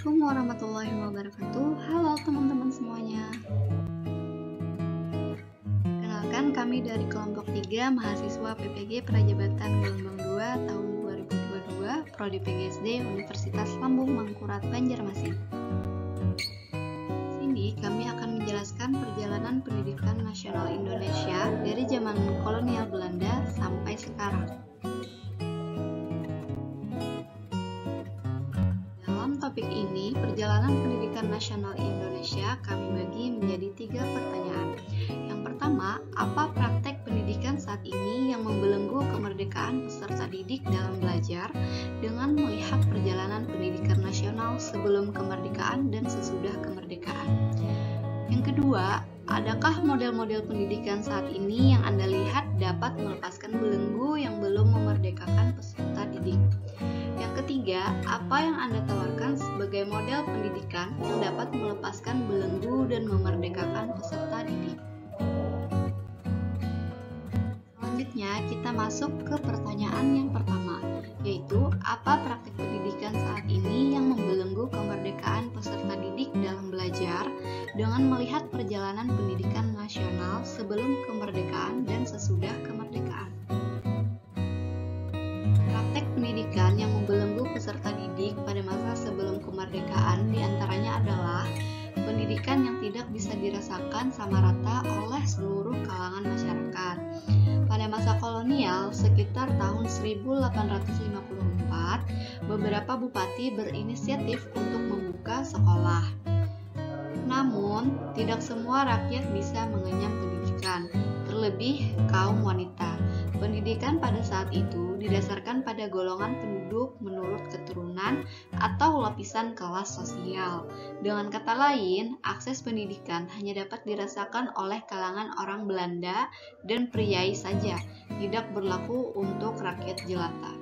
Assalamualaikum warahmatullahi wabarakatuh. Halo teman-teman semuanya. Kenalkan, kami dari kelompok 3 mahasiswa PPG Prajabatan Gelombang 2 tahun 2022 Prodi PGSD Universitas Lambung Mangkurat Banjarmasin. Sini kami akan menjelaskan perjalanan pendidikan nasional Indonesia dari zaman kolonial Belanda sampai sekarang. Topik ini, perjalanan pendidikan nasional Indonesia, kami bagi menjadi 3 pertanyaan. Yang pertama, apa praktek pendidikan saat ini yang membelenggu kemerdekaan peserta didik dalam belajar dengan melihat perjalanan pendidikan nasional sebelum kemerdekaan dan sesudah kemerdekaan? Yang kedua, adakah model-model pendidikan saat ini yang Anda lihat dapat melepaskan belenggu yang belum memerdekakan peserta didik? Yang ketiga, apa yang Anda tawarkan sebagai model pendidikan yang dapat melepaskan belenggu dan memerdekakan peserta didik? Selanjutnya, kita masuk ke pertanyaan yang pertama, yaitu apa praktik pendidikan saat ini yang membelenggu kemerdekaan peserta didik dalam belajar dengan melihat perjalanan pendidikan nasional sebelum kemerdekaan dan sesudah kemerdekaan. Praktek pendidikan yang membelenggu peserta didik pada masa sebelum kemerdekaan diantaranya adalah pendidikan yang tidak bisa dirasakan sama rata oleh seluruh kalangan masyarakat. Pada masa kolonial, sekitar tahun 1854, beberapa bupati berinisiatif untuk membuka sekolah. Namun, tidak semua rakyat bisa mengenyam pendidikan, terlebih kaum wanita. Pendidikan pada saat itu didasarkan pada golongan penduduk menurut keturunan atau lapisan kelas sosial. Dengan kata lain, akses pendidikan hanya dapat dirasakan oleh kalangan orang Belanda dan priai saja, tidak berlaku untuk rakyat jelata.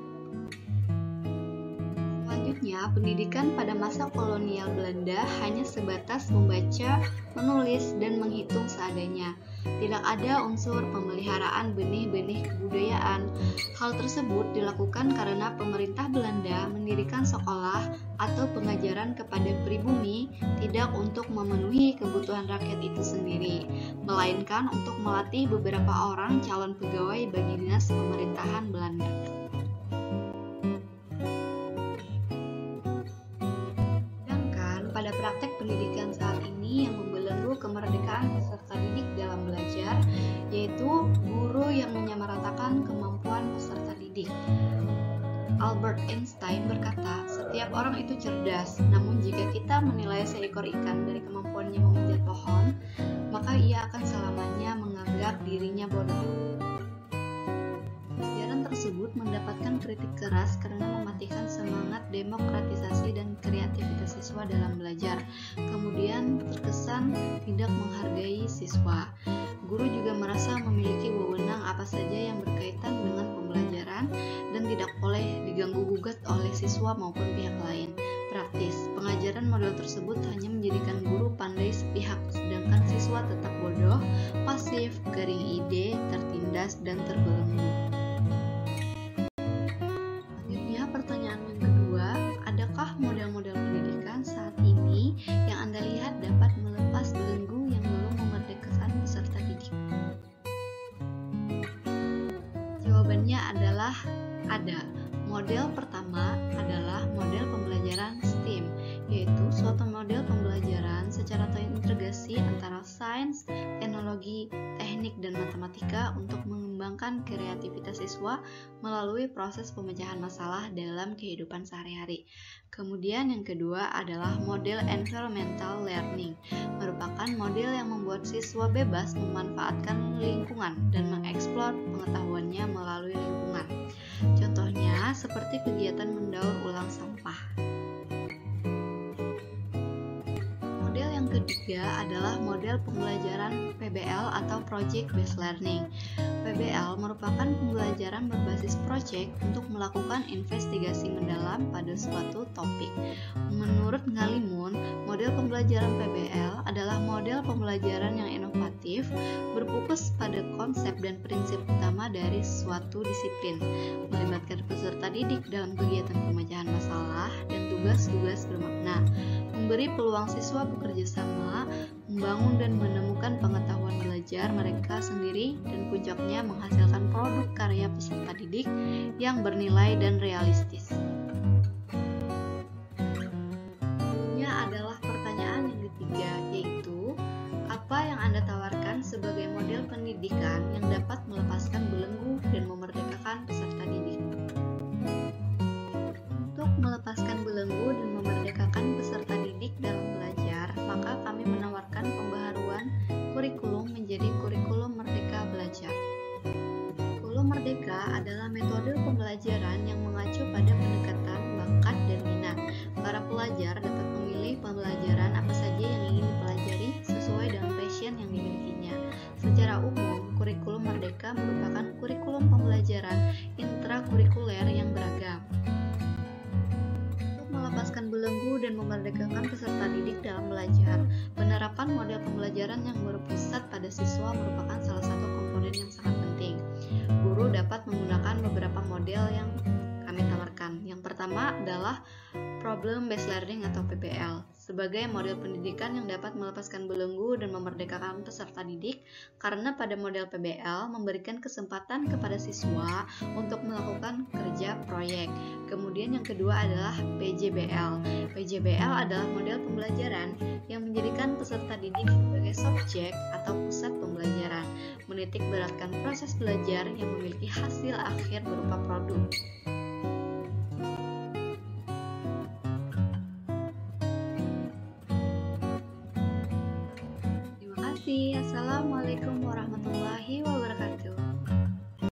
Selanjutnya, pendidikan pada masa kolonial Belanda hanya sebatas membaca, menulis, dan menghitung seadanya. Tidak ada unsur pemeliharaan benih-benih kebudayaan. Hal tersebut dilakukan karena pemerintah Belanda mendirikan sekolah atau pengajaran kepada pribumi tidak untuk memenuhi kebutuhan rakyat itu sendiri, melainkan untuk melatih beberapa orang calon pegawai bagi dinas pemerintahan Belanda. Pada praktek pendidikan saat ini yang membelenggu kemerdekaan peserta didik dalam belajar, yaitu guru yang menyamaratakan kemampuan peserta didik. Albert Einstein berkata, setiap orang itu cerdas, namun jika kita menilai seekor ikan dari kemampuannya memanjat pohon, maka ia akan selamanya menganggap dirinya bodoh. Tersebut mendapatkan kritik keras karena mematikan semangat demokratisasi dan kreativitas siswa dalam belajar. Kemudian terkesan tidak menghargai siswa. Guru juga merasa memiliki wewenang apa saja yang berkaitan dengan pembelajaran dan tidak boleh diganggu-gugat oleh siswa maupun pihak lain. Praktis, pengajaran model tersebut hanya menjadikan guru pandai sepihak, sedangkan siswa tetap bodoh, pasif, garing ide, tertindas, dan terbelenggu. Pertanyaan yang kedua, adakah model-model pendidikan saat ini yang Anda lihat dapat melepas belenggu yang belum memerdekakan peserta didik? Jawabannya adalah ada. Model pertama adalah model pembelajaran STEAM, yaitu suatu model pembelajaran secara terintegrasi antara sains, teknologi, teknik, dan matematika untuk mengembangkan kreativitas siswa melalui proses pemecahan masalah dalam kehidupan sehari-hari. Kemudian yang kedua adalah model environmental learning, merupakan model yang membuat siswa bebas memanfaatkan lingkungan dan mengeksplor pengetahuannya melalui lingkungan. Contohnya seperti kegiatan mendaur ulang sampah. Model yang ketiga adalah model pembelajaran PBL atau Project Based Learning. PBL merupakan pembelajaran berbasis proyek untuk melakukan investigasi mendalam pada suatu topik. Menurut Ngalimun, model pembelajaran PBL adalah model pembelajaran yang inovatif kognitif berfokus pada konsep dan prinsip utama dari suatu disiplin, melibatkan peserta didik dalam kegiatan pemecahan masalah dan tugas-tugas bermakna, memberi peluang siswa bekerja sama, membangun dan menemukan pengetahuan belajar mereka sendiri, dan puncaknya menghasilkan produk karya peserta didik yang bernilai dan realistis. Selanjutnya adalah pertanyaan yang ketiga, yaitu apa yang Anda tawarkan sebagai model pendidikan yang dapat melepaskan belenggu dan memerdekakan peserta didik? Untuk melepaskan belenggu dan memerdekakan peserta didik dalam belajar, maka kami menawarkan pembaharuan kurikulum menjadi kurikulum merdeka belajar. Kurikulum merdeka adalah metode pembelajaran yang mengacu pada pendekatan bakat dan minat. Para pelajar dapat memilih pembelajaran apa saja yang ingin dipelajari sesuai dengan passion yang dimilikinya. Secara umum, kurikulum merdeka merupakan kurikulum pembelajaran intrakurikuler yang beragam. Untuk melepaskan belenggu dan memerdekakan peserta didik dalam belajar, penerapan model pembelajaran yang berpusat pada siswa merupakan salah satu komponen yang sangat penting. Guru dapat menggunakan beberapa model yang kami tawarkan. Yang pertama adalah Problem Based Learning atau PBL, sebagai model pendidikan yang dapat melepaskan belenggu dan memerdekakan peserta didik, karena pada model PBL memberikan kesempatan kepada siswa untuk melakukan kerja proyek. Kemudian yang kedua adalah PJBL. PJBL adalah model pembelajaran yang menjadikan peserta didik sebagai subjek atau pusat pembelajaran, menitik beratkan proses belajar yang memiliki hasil akhir berupa produk.